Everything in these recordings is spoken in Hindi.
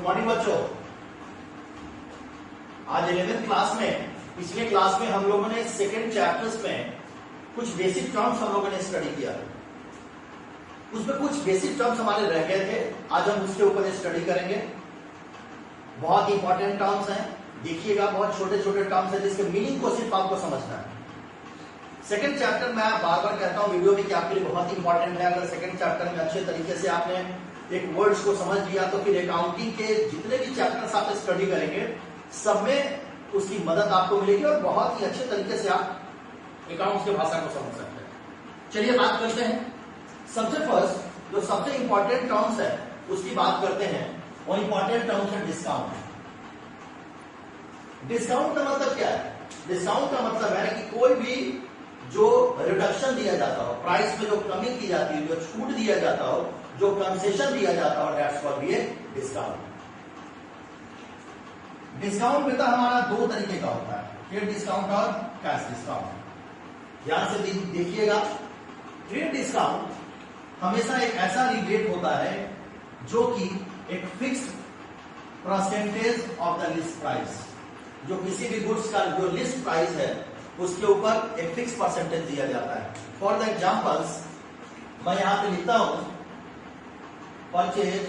गुड मॉर्निंग बच्चों। आज 11th क्लास में, पिछले क्लास में हम लोगों ने सेकेंड चैप्टर्स में कुछ बेसिक टर्म्स हम लोगों ने स्टडी किया। उसमें कुछ बेसिक टर्म्स हमारे रह गए थे, आज हम उसके ऊपर स्टडी करेंगे। बहुत इंपॉर्टेंट टर्म्स हैं, देखिएगा, बहुत छोटे छोटे टर्म्स हैं जिसके मीनिंग को सिर्फ आपको समझना है। सेकंड चैप्टर में बार बार कहता हूं वीडियो में कि आपके लिए बहुत इंपॉर्टेंट है। अगर सेकंड चैप्टर में अच्छे तरीके से आपने एक वर्ड्स को समझ लिया तो फिर अकाउंटिंग के जितने भी चैप्टर्स आप स्टडी करेंगे सब में उसकी मदद आपको मिलेगी और बहुत ही अच्छे तरीके से आप अकाउंट्स की भाषा को समझ सकते हैं। चलिए बात करते हैं। सबसे फर्स्ट जो सबसे इंपॉर्टेंट टर्म्स है उसकी बात करते हैं। वो इंपॉर्टेंट टर्म्स है डिस्काउंट। डिस्काउंट का मतलब क्या है? डिस्काउंट का मतलब है कि कोई भी जो रिडक्शन दिया जाता हो, प्राइस में जो कमी की जाती है, जो छूट दिया जाता हो, जो कंसेशन दिया जाता हो, that's called be a discount. Discount बेटा हमारा दो तरीके का होता है, ट्रेड डिस्काउंट और कैश डिस्काउंट। ध्यान से देखिएगा, ट्रेड डिस्काउंट हमेशा एक ऐसा रिबेट होता है जो कि एक fixed percentage of the list price, जो किसी भी गुड्स का जो लिस्ट प्राइस है उसके ऊपर एक फिक्स परसेंटेज दिया जाता है। फॉर द एग्जाम्पल्स मैं यहां पे लिखता हूं, purchase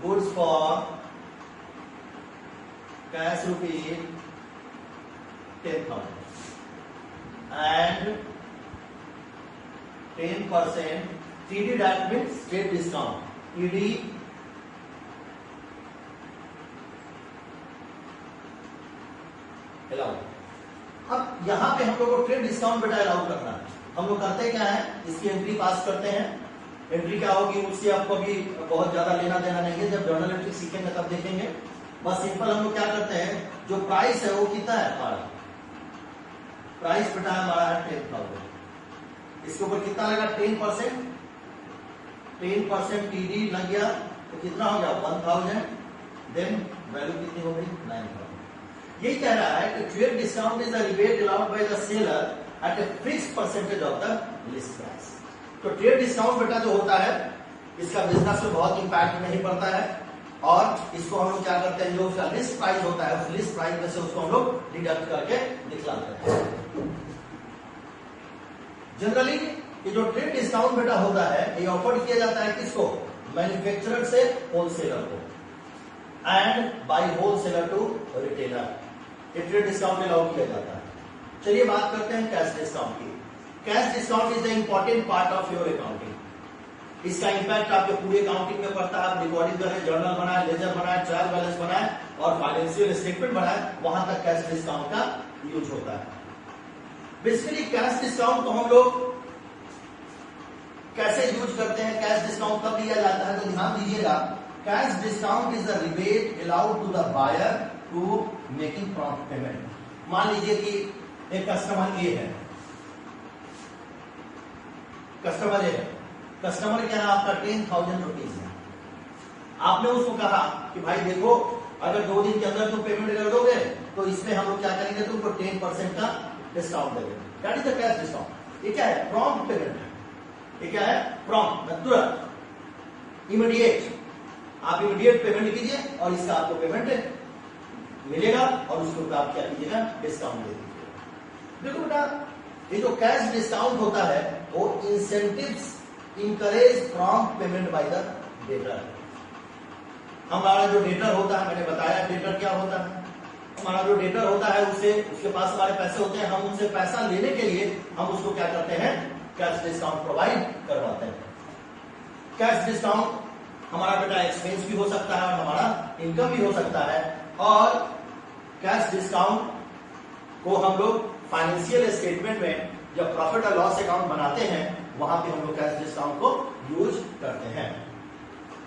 goods for cash rupees 10,000 and 10% TD, that means trade discount, TD allow. अब यहां पे हम लोग को ट्रेड डिस्काउंट बेटा अलाउ करना है। हम लोग करते क्या है, इसकी एंट्री पास करते हैं। एंट्री क्या होगी उससे आपको अभी बहुत ज्यादा लेना देना नहीं है, जब जर्नल एंट्री सीखेंगे तब देखेंगे। बस सिंपल हम लोग क्या करते हैं, जो प्राइस है वो कितना है हमारा, प्राइस बेटा हमारा है 10,000। इसके ऊपर कितना लगा 10%, 10% TD लग गया तो कितना हो गया 1,000, देन वैल्यू कितनी हो गई 9,000। यही कह रहा है कि trade discount is the rebate allowed by the seller at a fixed percentage of the list price. तो ट्रेड डिस्काउंट बेटा जो होता है इसका बिजनेस में बहुत इंपैक्ट नहीं पड़ता है और इसको हम लोग क्या करते हैं, जो उसका लिस्ट प्राइस होता है उस लिस्ट प्राइस में से उसको हम लोग डिडक्ट करके दिखलाते हैं। जनरली ये जो ट्रेड डिस्काउंट बेटा होता है ये ऑफर किया जाता है किसको, मैन्युफैक्चरर से होलसेलर को and by wholesaler to retailer. ये ट्रेड डिस्काउंट अलाउ किया जाता है। चलिए बात करते हैं कैश डिस्काउंट की। Cash discount is the important part of your accounting. इसका इंपैक्ट आपके पूरे अकाउंटिंग में पड़ता है। आप रिकॉर्डिंग करें, जर्नल बनाए, लेजर बनाए, ट्रायल बैलेंस बनाए और फाइनेंशियल स्टेटमेंट बनाए, वहां तक कैश डिस्काउंट का यूज होता है। बेसिकली कैश डिस्काउंट को हम लोग कैसे यूज करते हैं, कैश डिस्काउंट कब दिया जाता है, तो ध्यान दीजिएगा। Cash discount is the rebate allowed to the buyer to making prompt payment. मान लीजिए कि एक कस्टमर ए है, कस्टमर ए है, कस्टमर क्या है आपका 10,000 रुपीज है। आपने उसको कहा कि भाई देखो अगर 2 दिन के अंदर तुम पेमेंट कर दोगे तो इसमें हम लोग क्या करेंगे, तुमको 10% का डिस्काउंट देंगे। That is the cash discount. ये क्या है, प्रॉम्प्ट पेमेंट है। ये क्या है, प्रॉम्प्ट, तुरंत, इमीडिएट। आप इमीडिएट पेमेंट कीजिए और इसका आपको पेमेंट मिलेगा और उसके ऊपर आप क्या कीजिएगा, डिस्काउंट दे दीजिएगा। देखो बेटा ये जो कैश डिस्काउंट होता है वो incentives encourage prompt payment by the debtor. हमारा जो डेटर होता है, मैंने बताया डेटर क्या होता है, हमारा जो डेटर होता है उसके पास हमारे पैसे होते हैं, हम उनसे पैसा लेने के लिए हम उसको क्या करते हैं, कैश डिस्काउंट प्रोवाइड करवाते हैं। कैश डिस्काउंट हमारा बेटा एक्सपेंस भी हो सकता है और हमारा इनकम भी हो सकता है और कैश डिस्काउंट को हम लोग फाइनेंशियल स्टेटमेंट में जब प्रॉफिट और लॉस अकाउंट बनाते हैं वहां पे हम लोग कैश डिस्काउंट को यूज करते हैं।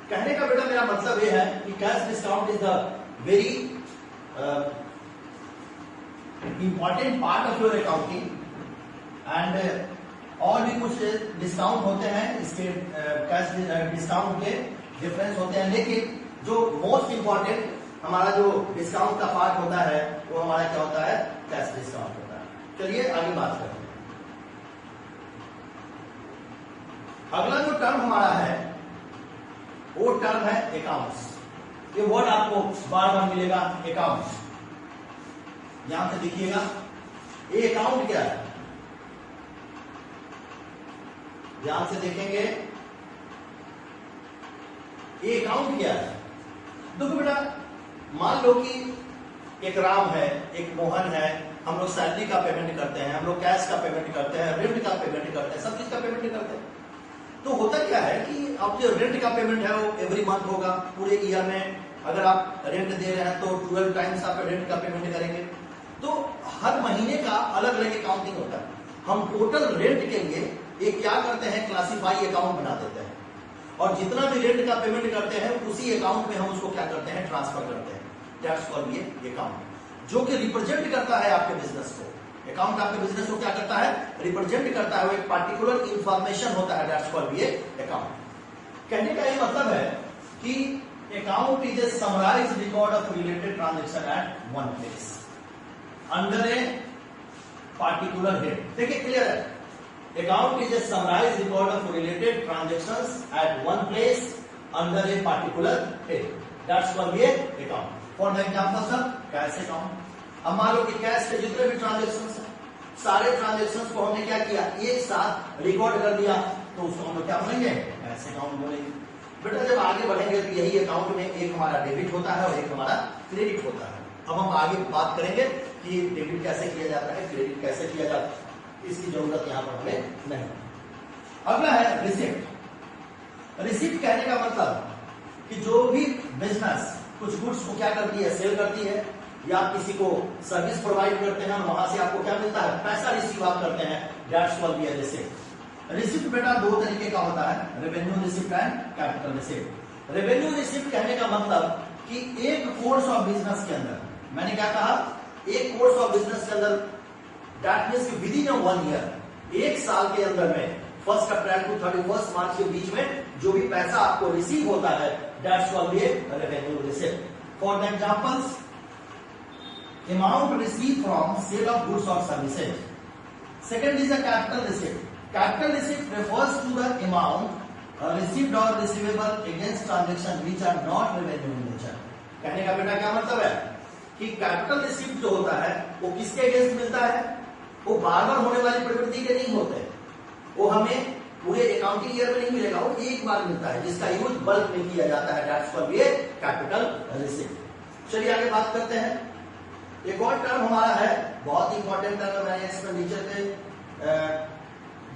कहने का बेटा मेरा मतलब यह है कि cash discount is the very important part of your accounting and और भी कुछ डिस्काउंट होते हैं, इसके कैश डिस्काउंट के डिफरेंस होते हैं, लेकिन जो मोस्ट इंपॉर्टेंट हमारा जो डिस्काउंट का पार्ट होता है वो हमारा क्या होता है, कैश डिस्काउंट होता है। चलिए आगे बात करते हैं। अगला जो टर्म हमारा है वो टर्म है अकाउंट्स। ये वर्ड आपको बार बार मिलेगा, अकाउंट्स। यहां से देखिएगा, ये अकाउंट क्या है, ध्यान से देखेंगे, ये अकाउंट क्या है। देखो बेटा, मान लो कि एक राम है, एक मोहन है, हम लोग सैलरी का पेमेंट करते हैं, हम लोग कैश का पेमेंट करते हैं, रेंट का पेमेंट करते हैं, सब चीज का पेमेंट करते हैं। तो होता क्या है कि अब जो रेंट का पेमेंट है वो एवरी मंथ होगा, पूरे ईयर में अगर आप रेंट दे रहे हैं तो 12 टाइम्स आप रेंट का पेमेंट करेंगे। तो हर महीने का अलग अलग अकाउंटिंग होता है। हम टोटल रेंट के लिए एक क्या करते हैं, क्लासिफाई अकाउंट बना देते हैं, और जितना भी रेंट का पेमेंट करते हैं उसी अकाउंट में हम उसको क्या करते हैं, ट्रांसफर करते हैं। दैट्स कॉल्ड ये अकाउंट, जो कि रिप्रेजेंट करता है आपके बिजनेस को। अकाउंट आपके बिजनेस को क्या करता है, रिप्रेजेंट करता है, वो एक पार्टिकुलर इंफॉर्मेशन होता है। दैट्स कॉल्ड ये अकाउंट। कहने का ये मतलब है कि account is a summarised record of related transaction at one place under a particular head. देखिए क्लियर है, account is a summarised record of related transactions at one place under a particular head. That's called ये account. For the example sir, cash account. अब मान लो कि कैश के जितने भी ट्रांजैक्शंस हैं, सारे ट्रांजैक्शंस को हमने क्या किया, एक साथ रिकॉर्ड कर दिया, तो उसको हम लोग क्या बोलेंगे, कैश अकाउंट बोलेंगे। बेटा जब आगे बढ़ेंगे तो यही अकाउंट में एक हमारा डेबिट होता है और एक हमारा क्रेडिट होता है। अब हम आगे बात करेंगे कि डेबिट कैसे किया जाता है, क्रेडिट कैसे किया जाता है, इसकी जरूरत यहां पर हमें नहीं। अगला है रिसिप्ट। रिसिप्ट कहने का मतलब कि जो भी बिजनेस कुछ गुड्स को क्या करती है, सेल करती है, या आप किसी को सर्विस प्रोवाइड करते हैं, वहां से आपको क्या मिलता है, पैसा रिसीव आप करते हैं। दैट्स कॉल्ड ये रिसिप्ट। रिसिप्ट बेटा दो तरीके का होता है, revenue receipt and capital receipt. Revenue receipt कहने का मतलब कि एक कोर्स ऑफ बिजनेस के अंदर, मैंने क्या कहा, एक कोर्स ऑफ बिजनेस के अंदर, that means with in 1 year, एक साल के अंदर में 1 अप्रैल टू 31 मार्च के बीच में जो भी पैसा आपको रिसीव होता है, दैट्स कॉल्ड ये revenue receipt. For the examples, amount received from sale of goods or services. Second is a capital receipt. Capital receipt refers to the amount received or receivable against transaction which are not revenue in nature. कहने का बेटा क्या मतलब है कि कैपिटल रिसीप्ट जो होता है वो किसके अगेंस्ट मिलता है, वो बार बार होने वाली प्रवृत्ति के नहीं होते, वो हमें पूरे अकाउंटिंग ईयर में नहीं मिलेगा, वो एक बार मिलता है जिसका यूज बल्क में किया जाता है। दैट्स कॉल्ड ये कैपिटल रिसीप्ट। चलिए आगे बात करते हैं। एक और टर्म हमारा है, बहुत इंपॉर्टेंट टर्म, मैंने एक्सपेंडिचर पे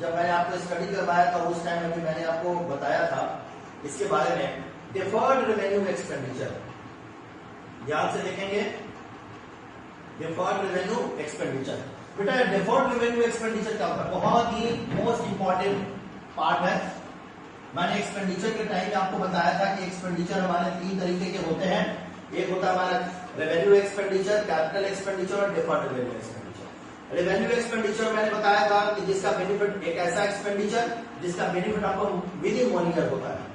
जब मैंने आपको स्टडी करवाया था उस टाइम में भी मैंने आपको बताया था इसके बारे में, डिफर्ड रेवेन्यू एक्सपेंडिचर। ध्यान से देखेंगे, डिफर्ड रेवेन्यू एक्सपेंडिचर। बेटा डिफर्ड रेवेन्यू एक्सपेंडिचर क्या होता है, बहुत ही मोस्ट इंपॉर्टेंट पार्ट है। मैंने एक्सपेंडिचर के टाइम में आपको बताया था कि एक्सपेंडिचर हमारे 3 तरीके के होते हैं। एक होता है हमारा रेवेन्यू एक्सपेंडिचर, कैपिटल एक्सपेंडिचर और deferred revenue expenditure. Revenue expenditure मैंने बताया था कि जिसका बेनिफिट, एक ऐसा एक्सपेंडिचर जिसका बेनिफिट आपको विद इन 1 ईयर होता है।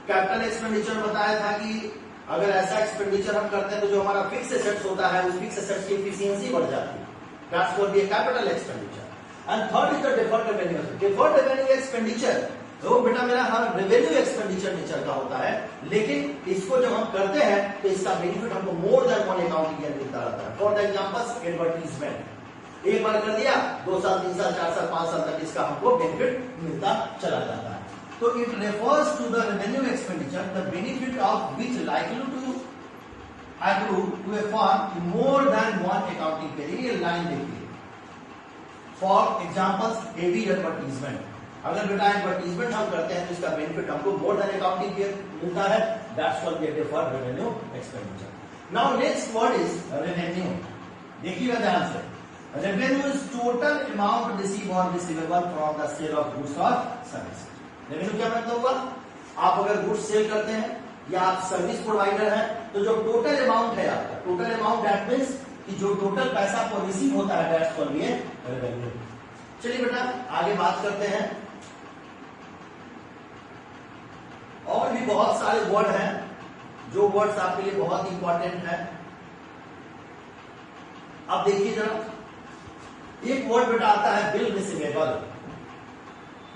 कैपिटल एक्सपेंडिचर बताया था कि अगर ऐसा एक्सपेंडिचर हम करते हैं तो जो हमारा फिक्स एसेट्स होता है उस फिक्स एसेट्स की एफिशिएंसी बढ़ जाती है। That's called the capital expenditure. And third is the deferred revenue. Deferred revenue expenditure तो बेटा मेरा हर रेवेन्यू एक्सपेंडिचर नेचर का होता है, लेकिन इसको जब हम करते हैं तो इसका बेनिफिट हमको मोर देन 1 अकाउंट ईयर मिलता रहता है। फॉर द एग्जांपल्स, एडवर्टीजमेंट एक बार कर दिया, 2 साल 3 साल 4 साल 5 साल तक इसका हमको बेनिफिट मिलता चला जाता है। तो it refers to the revenue expenditure the benefit of which likely to accrue to a firm in more than 1 accounting period। ये लाइन देखिए, फॉर एग्जांपल्स हेवी एडवर्टीजमेंट। अगर बेटा एडवर्टीजमेंट हम करते हैं तो इसका बेनिफिट हमको मोर देन अकाउंटिंग पीरियड मिलता है। That's called the deferred revenue expenditure. Now next word is revenue. देखिएगा ध्यान से, revenue is total amount receive और receivable from the sale of goods और सर्विस। रेवेन्यू क्या मतलब होगा, आप अगर गुड्स सेल करते हैं या आप सर्विस प्रोवाइडर हैं तो जो टोटल अमाउंट है आपका, टोटल अमाउंट दैट मींस कि जो टोटल पैसा आपको रिसीव होता है, दैट्स कॉल्ड ये रेवेन्यू। चलिए बेटा आगे बात करते हैं। और भी बहुत सारे वर्ड हैं जो वर्ड्स आपके लिए बहुत इंपॉर्टेंट है। अब देखिए जरा, एक वर्ड बेटा आता है बिल रिसीवेबल।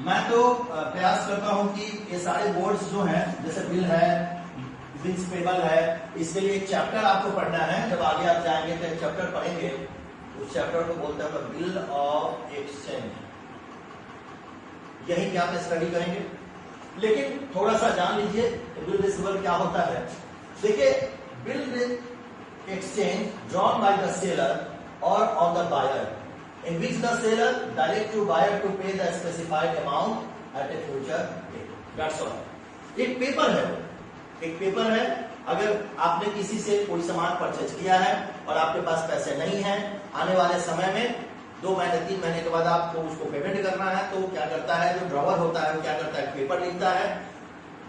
मैं तो प्रयास करता हूं कि ये सारे बोर्ड्स जो हैं, जैसे बिल है, बिल्स पेबल है, इसके लिए एक चैप्टर आपको पढ़ना है। जब आगे आप जाएंगे तो एक चैप्टर पढ़ेंगे, उस चैप्टर को बोलते हैं बिल ऑफ एक्सचेंज। यही क्या आप स्टडी करेंगे, लेकिन थोड़ा सा जान लीजिए बिल रिसीवेबल क्या होता है। देखिए, bill exchange drawn by the seller or on the buyer, in which the seller direct to buyer to pay the specified amount at a future date. That's all. एक पेपर है, एक पेपर है। अगर आपने किसी से कोई सामान परचेज किया है और आपके पास पैसे नहीं है, आने वाले समय में 2 महीने 3 महीने के बाद आपको उसको पेमेंट करना है, तो क्या करता है, जो ड्रॉवर होता है वो क्या करता है, पेपर लिखता है,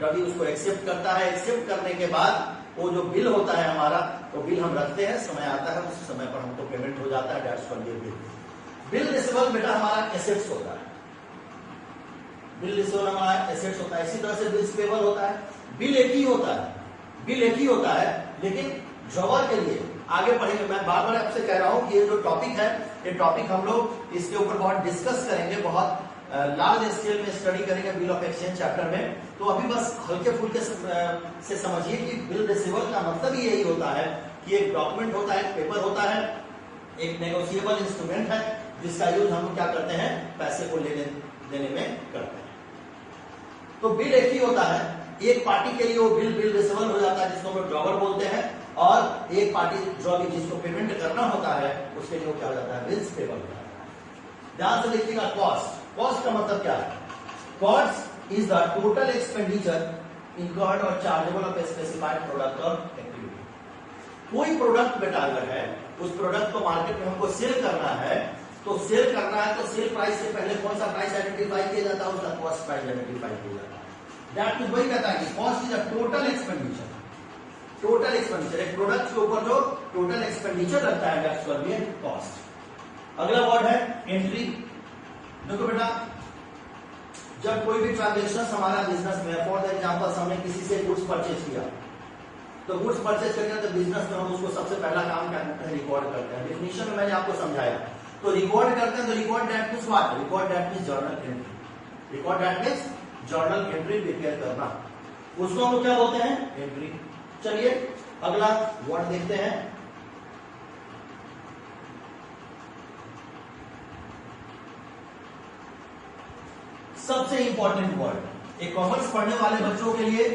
रवि उसको एक्सेप्ट करता है। एक्सेप्ट करने के बाद वो जो बिल होता है हमारा, तो बिल हम रखते हैं, समय आता है उस समय पर हमको पेमेंट हो जाता है। डेट्स फॉर ये बिल। बिल रिसीवेबल बेटा हमारा एसेट्स होता है, बिल रिसीवेबल हमारा एसेट्स होता है। इसी तरह से बिल्स पेबल होता है। बिल एक ही होता है, बिल एक ही होता है, लेकिन ड्रॉवर के लिए आगे पढ़ेंगे। मैं बार बार आपसे कह रहा हूं कि ये जो टॉपिक है, ये टॉपिक हम लोग इसके ऊपर बहुत डिस्कस करेंगे, बहुत लार्ज स्केल में स्टडी करेंगे बिल ऑफ एक्सचेंज चैप्टर में। तो अभी बस हल्के फुल्के से समझिए कि बिल रिसीवेबल का मतलब ही यही होता है कि एक डॉक्यूमेंट होता है, एक पेपर होता है, एक नेगोशिएबल इंस्ट्रूमेंट है, जिसका यूज हम लोग क्या करते हैं, पैसे को लेने देने में करते हैं। तो बिल एक ही होता है। एक पार्टी के लिए वो बिल रिसीवेबल हो जाता है, जिसको हम लोग ड्रॉवर बोलते हैं, और एक पार्टी जो भी जिसको पेमेंट करना होता है उसके लिए वो क्या हो जाता है, बिल्स पेबल हो जाता है। ध्यान से देखिएगा, कॉस्ट। कॉस्ट का मतलब क्या है? Cost is the total expenditure incurred और चार्जेबल ऑफ स्पेसिफाइड प्रोडक्ट और एक्टिविटी। कोई प्रोडक्ट बेटा अगर है, उस प्रोडक्ट को मार्केट में हमको सेल करना है, तो सेल करना है तो सेल प्राइस से पहले कौन सा प्राइस आइडेंटिफाई किया जाता है, उसका कॉस्ट प्राइस आइडेंटिफाई किया जाता है। दैट मींस वही कहता है कि cost is a total expenditure. Total expenditure, एक प्रोडक्ट के ऊपर जो टोटल एक्सपेंडिचर लगता है, दैट्स व्हाट वी कॉस्ट। अगला वर्ड है एंट्री। देखो बेटा, जब कोई भी ट्रांजेक्शन हमारा बिजनेस में, फॉर एग्जांपल हमने किसी से गुड्स परचेज किया, तो गुड्स परचेज करके तो बिजनेस में हम उसको सबसे पहला काम क्या करते हैं, रिकॉर्ड करते हैं। डेफिनेशन में मैंने आपको समझाया, तो रिकॉर्ड करते हैं। तो record that means what? Record that means journal entry. Record that means journal entry prepare करना, उसको हम लोग क्या बोलते हैं, एंट्री। चलिए अगला वर्ड देखते हैं, सबसे इंपॉर्टेंट वर्ड। एक कॉमर्स पढ़ने वाले बच्चों के लिए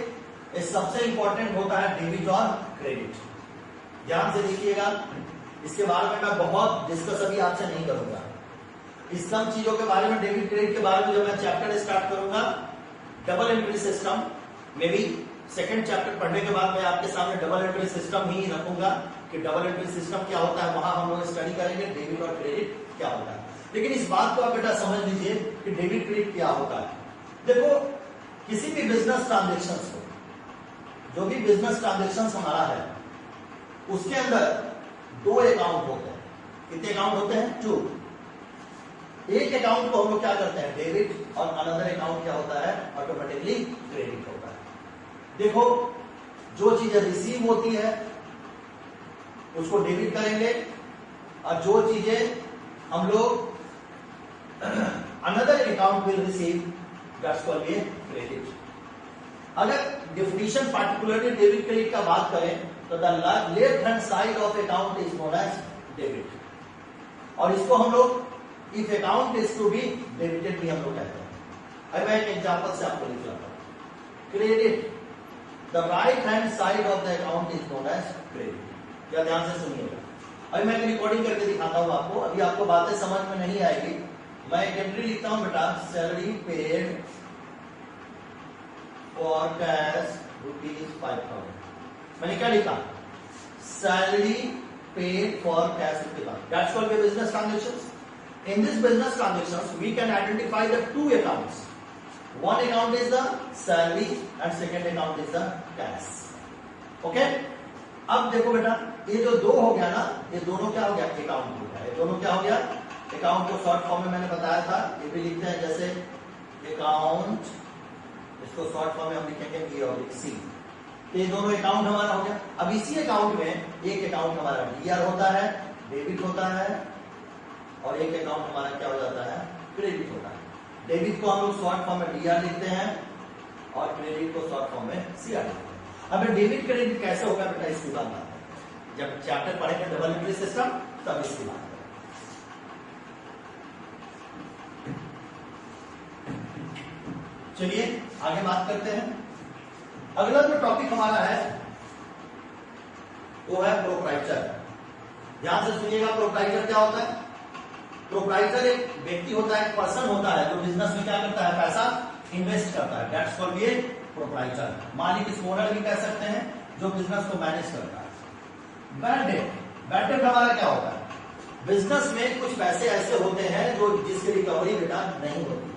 सबसे इंपॉर्टेंट होता है डेबिट और क्रेडिट। ध्यान से देखिएगा, इसके बारे में मैं बहुत डिस्कस अभी आपसे नहीं करूंगा। इस सब चीजों के बारे में, डेबिट क्रेडिट के बारे में जब मैं चैप्टर स्टार्ट करूंगा, डबल एंट्री सिस्टम में भी सेकंड चैप्टर पढ़ने के बाद मैं आपके सामने डबल एंट्री सिस्टम ही रखूंगा कि डबल एंट्री सिस्टम क्या होता है। वहां हम लोग स्टडी करेंगे डेबिट और क्रेडिट क्या होता है। लेकिन इस बात को आप बेटा समझ लीजिए कि डेबिट क्रेडिट क्या होता है। देखो, किसी भी बिजनेस ट्रांजेक्शन को, जो भी बिजनेस ट्रांजेक्शन हमारा है, उसके अंदर 2 अकाउंट होते हैं। कितने अकाउंट होते हैं? 2। एक अकाउंट को हम लोग क्या करते हैं, डेबिट, और अनदर अकाउंट क्या होता है, ऑटोमेटिकली क्रेडिट होता है। देखो, जो चीजें रिसीव होती है उसको डेबिट करेंगे, और जो चीजें हम लोग another account will receive, that's called credit. अगर डेफिनेशन पार्टिकुलरली डेबिट क्रेडिट का बात करें, तो the left hand side of account is known as debit, और इसको हम लोग if account is to be debited भी हम लोग कहते हैं। अब मैं एक एग्जांपल से आपको लिख रहा हूं, credit, the right hand side of the account is known as credit. या ध्यान से सुनिएगा, अभी मैं रिकॉर्डिंग करके दिखाता हूं आपको। अभी आपको बातें समझ में नहीं आएगी। मैं एक एंट्री लिखता हूं बेटा, सैलरी पेड फॉर कैश ₹5,000। मैंने क्या लिखा, salary paid for cash ₹5,000। That's called business transactions. In this business transactions, we can identify the 2 accounts. One account is the salary and second account is the cash. Okay? अब देखो बेटा, ये जो 2 हो गया ना, ये दोनों क्या हो गया, अकाउंट हो गया। ये दोनों क्या हो गया, अकाउंट को शॉर्ट फॉर्म में मैंने बताया था, ये भी लिखते हैं जैसे अकाउंट, इसको शॉर्ट फॉर्म में हम लिखेंगे बी और सी। ये दोनों अकाउंट हमारा हो गया। अब इसी अकाउंट में एक अकाउंट हमारा डीआर होता है, डेबिट होता है, और एक अकाउंट हमारा क्या हो जाता है, क्रेडिट होता है। डेबिट को हम लोग शॉर्ट फॉर्म में डीआर लिखते हैं और क्रेडिट को शॉर्ट फॉर्म में सीआर लिखते हैं। अब डेबिट क्रेडिट कैसे होगा बेटा, इसकी बात आते हैं। जब चैप्टर पढ़ेंगे डबल एंट्री सिस्टम तब इसकी बात करें। चलिए आगे बात करते हैं। अगला जो टॉपिक हमारा है वो है प्रोप्राइटर। ध्यान से सुनिएगा, प्रोप्राइटर क्या होता है? प्रोप्राइटर एक व्यक्ति होता है, एक पर्सन होता है जो बिजनेस में क्या करता है, पैसा इन्वेस्ट करता है। दैट्स कॉल्ड ये प्रोप्राइटर। मालिक, इसको ओनर भी कह सकते हैं, जो बिजनेस को मैनेज करता है। बैड डेट, बैड डेट हमारा क्या होता है? बिजनेस में कुछ पैसे ऐसे होते हैं जो जिसकी रिकवरी बेटा नहीं होती।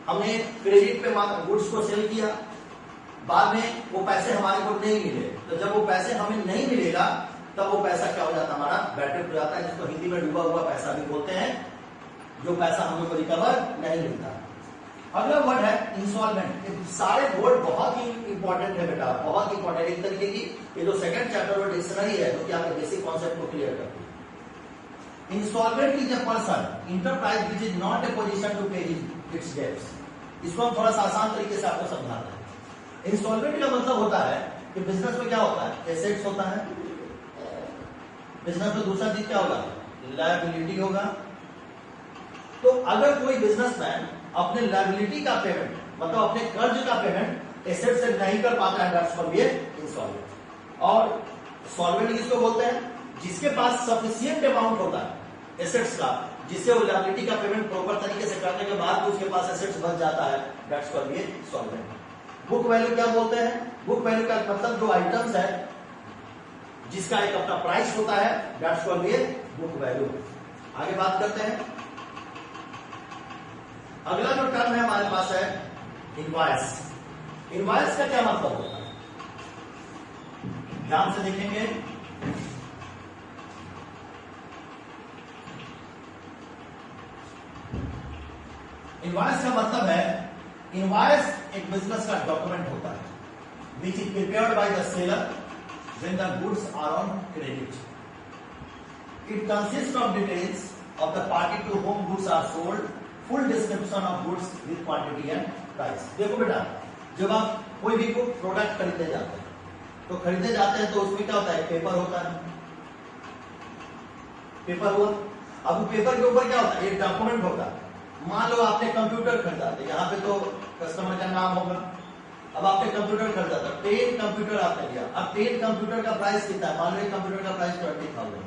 हमने क्रेडिट पे गुड्स को सेल किया, बाद में वो पैसे हमारे को नहीं मिले, तो जब वो पैसे हमें नहीं मिलेगा तब वो पैसा क्या हो जाता है, हमारा बैड डेट हो जाता है, जिसको हिंदी में डूबा हुआ पैसा भी बोलते हैं, जो पैसा हम लोग को रिकवर नहीं मिलता। अगला वर्ड है इंस्टॉलमेंट। सारे वर्ड बहुत ही इंपॉर्टेंट है बेटा, बहुत इंपॉर्टेंट। एक तरीके की ये जो सेकंड चैप्टर और डिक्शनरी है, तो क्या बेसिक कॉन्सेप्ट को क्लियर करती है। Installment is a person enterprise which is not a position to pay its debts. इसको हम थोड़ा सा आसान तरीके से आपको समझाते हैं। इंस्टॉलमेंट का मतलब होता है कि बिजनेस में क्या होता है, एसेट्स होता है। बिजनेस में दूसरा चीज क्या होगा, लायबिलिटी होगा। तो अगर कोई बिजनेसमैन अपने लायबिलिटी का पेमेंट, मतलब अपने कर्ज का पेमेंट एसेट से नहीं कर पाता है, दैट्स कॉल्ड इंसॉल्वेंट। और सॉल्वेंट किसको बोलते हैं? जिसके पास सफिशिएंट अमाउंट होता है एसेट्स का, जिससे वो लायबिलिटी का पेमेंट प्रॉपर तरीके से करने के बाद भी उसके पास एसेट्स बच जाता है, that's called solvent. Book value क्या बोलते हैं? बुक वैल्यू का मतलब जो आइटम्स है जिसका एक अपना प्राइस होता है, दैट्स कॉल्ड बुक वैल्यू। आगे बात करते हैं। अगला जो टर्म है हमारे पास है इनवॉइस। इनवॉइस का क्या मतलब होता है? ध्यान से देखेंगे। इनवॉइस का मतलब है, इनवॉइस एक बिजनेस का डॉक्यूमेंट होता है which is prepared by the seller when the goods are on credit. It consists of details of the party to whom goods are sold, full description of goods with quantity and price. देखो बेटा, जब आप कोई भी प्रोडक्ट खरीदने जाते हैं तो खरीदने जाते हैं तो उसमें क्या होता है, पेपर होता है, पेपर हुआ। अब पेपर के ऊपर क्या होता है, एक डॉक्यूमेंट होता है। मान लो आपने कंप्यूटर खरीदा, तो यहाँ पे तो कस्टमर का नाम होगा। अब आपने कंप्यूटर खरीदा था, 10 कंप्यूटर आपने लिया। अब 10 कंप्यूटर का प्राइस कितना है? मान लो एक कंप्यूटर का प्राइस 20,000।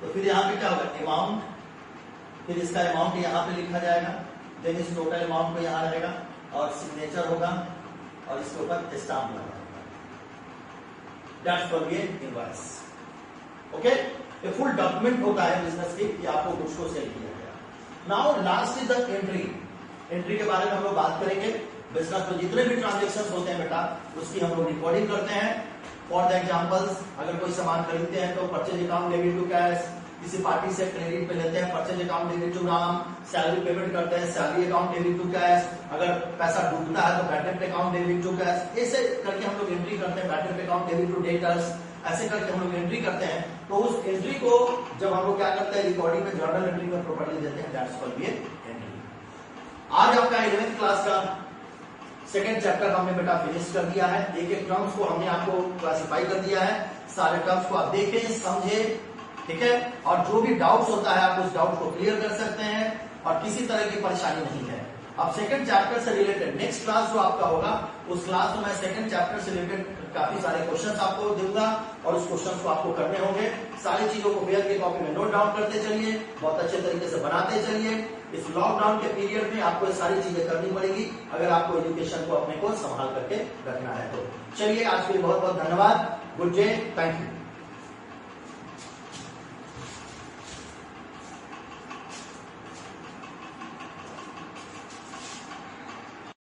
तो फिर यहाँ पे क्या होगा, अमाउंट, फिर इसका अमाउंट यहाँ पे लिखा जाएगा, देन इस टोटल अमाउंट को यहाँ रहेगा और सिग्नेचर होगा और इसके ऊपर स्टाम्प लगा होगा। That's called invoice. ओके, ये फुल डॉक्यूमेंट होता है बिजनेस की कि आपको गुड्स को सेल किया गया। Now last is the entry. Entry के बारे में हम लोग बात करेंगे। बिजनेस में जितने भी ट्रांजेक्शन होते हैं बेटा, उसकी हम लोग रिकॉर्डिंग करते हैं। फॉर द एग्जांपल्स, अगर कोई सामान खरीदते हैं तो purchase account debit to cash, किसी पार्टी से क्रेडिट पे लेते हैं purchase account debit to Ram, salary payment करते हैं salary account debit to cash, अगर पैसा डूबता है तो bad debt account debit to cash. ऐसे करके हम लोग एंट्री करते हैं। Bad debt account debit to debtors, ऐसे करके हम लोग एंट्री करते हैं। तो उस एंट्री को जब हम लोग क्या करते हैं, रिकॉर्डिंग में जर्नल एंट्री में प्रॉपर्ली देते हैं, दैट्स कॉल्ड एंट्री। आज आपका 11th क्लास का सेकेंड चैप्टर हमने बेटा फिनिश कर दिया है। एक एक टर्म्स को हमने आपको क्लासिफाई कर दिया है। सारे टर्म्स को आप देखें, समझें, ठीक है। और जो भी डाउट्स होता है आप उस डाउट को क्लियर कर सकते हैं और किसी तरह की परेशानी नहीं है। अब सेकंड चैप्टर से रिलेटेड नेक्स्ट क्लास जो आपका होगा, उस क्लास में मैं सेकंड चैप्टर से रिलेटेड काफी सारे क्वेश्चंस आपको दूंगा और उस क्वेश्चंस को आपको करने होंगे। सारी चीजों को फेयर के कॉपी में नोट डाउन करते चलिए, बहुत अच्छे तरीके से बनाते चलिए। इस लॉकडाउन के पीरियड में आपको ये सारी चीजें करनी पड़ेगी अगर आपको एजुकेशन को अपने को संभाल करके रखना है तो। चलिए आज के लिए बहुत बहुत धन्यवाद। Good day, thank you.